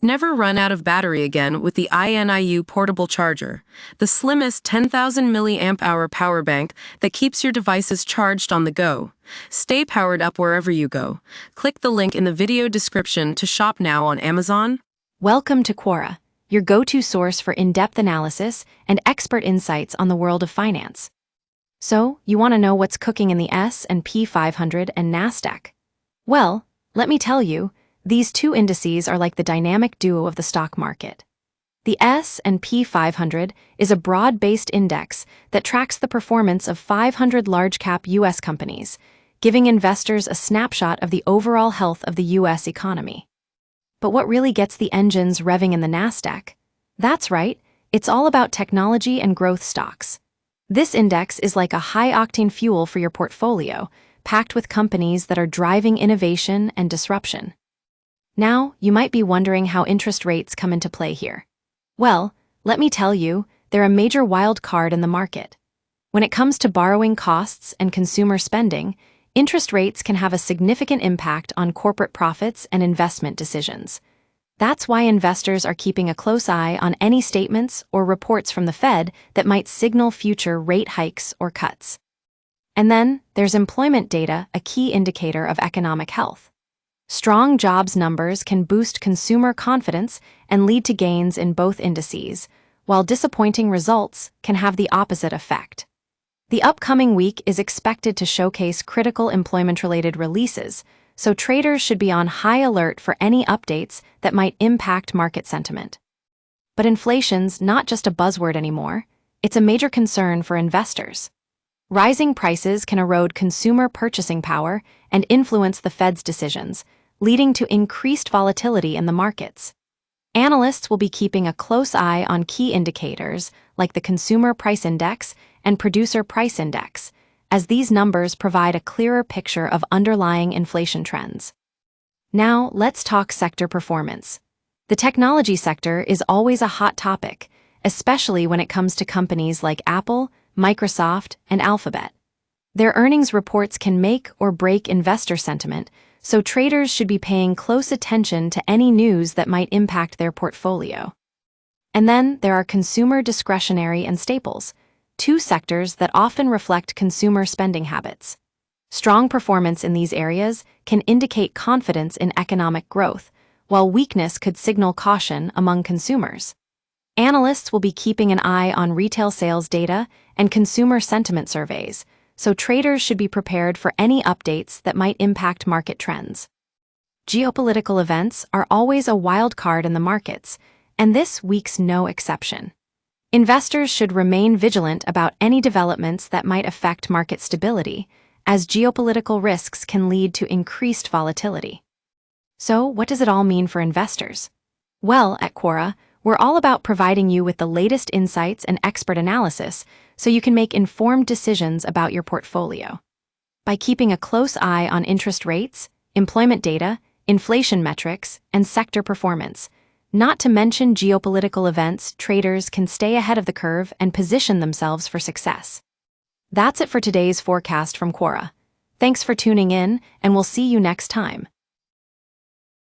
Never run out of battery again with the INIU portable charger, the slimmest 10,000 milliamp hour power bank that keeps your devices charged on the go. Stay powered up wherever you go. Click the link in the video description to shop now on Amazon. Welcome to Quorra, your go-to source for in-depth analysis and expert insights on the world of finance. So, you want to know what's cooking in the S&P 500 and Nasdaq? Well, let me tell you, these two indices are like the dynamic duo of the stock market. The S&P 500 is a broad-based index that tracks the performance of 500 large-cap U.S. companies, giving investors a snapshot of the overall health of the U.S. economy. But what really gets the engines revving in the Nasdaq? That's right, it's all about technology and growth stocks. This index is like a high-octane fuel for your portfolio, packed with companies that are driving innovation and disruption. Now, you might be wondering how interest rates come into play here. Well, let me tell you, they're a major wild card in the market. When it comes to borrowing costs and consumer spending, interest rates can have a significant impact on corporate profits and investment decisions. That's why investors are keeping a close eye on any statements or reports from the Fed that might signal future rate hikes or cuts. And then, there's employment data, a key indicator of economic health. Strong jobs numbers can boost consumer confidence and lead to gains in both indices, while disappointing results can have the opposite effect. The upcoming week is expected to showcase critical employment-related releases, so traders should be on high alert for any updates that might impact market sentiment. But inflation's not just a buzzword anymore, it's a major concern for investors. Rising prices can erode consumer purchasing power and influence the Fed's decisions, leading to increased volatility in the markets. Analysts will be keeping a close eye on key indicators like the Consumer Price Index and Producer Price Index, as these numbers provide a clearer picture of underlying inflation trends. Now, let's talk sector performance. The technology sector is always a hot topic, especially when it comes to companies like Apple, Microsoft, and Alphabet. Their earnings reports can make or break investor sentiment, so traders should be paying close attention to any news that might impact their portfolio. And then there are consumer discretionary and staples, two sectors that often reflect consumer spending habits. Strong performance in these areas can indicate confidence in economic growth, while weakness could signal caution among consumers. Analysts will be keeping an eye on retail sales data and consumer sentiment surveys, so traders should be prepared for any updates that might impact market trends. Geopolitical events are always a wild card in the markets, and this week's no exception. Investors should remain vigilant about any developments that might affect market stability, as geopolitical risks can lead to increased volatility. So, what does it all mean for investors? Well, at Quorra, we're all about providing you with the latest insights and expert analysis so you can make informed decisions about your portfolio. By keeping a close eye on interest rates, employment data, inflation metrics, and sector performance, not to mention geopolitical events, traders can stay ahead of the curve and position themselves for success. That's it for today's forecast from Quorra. Thanks for tuning in, and we'll see you next time.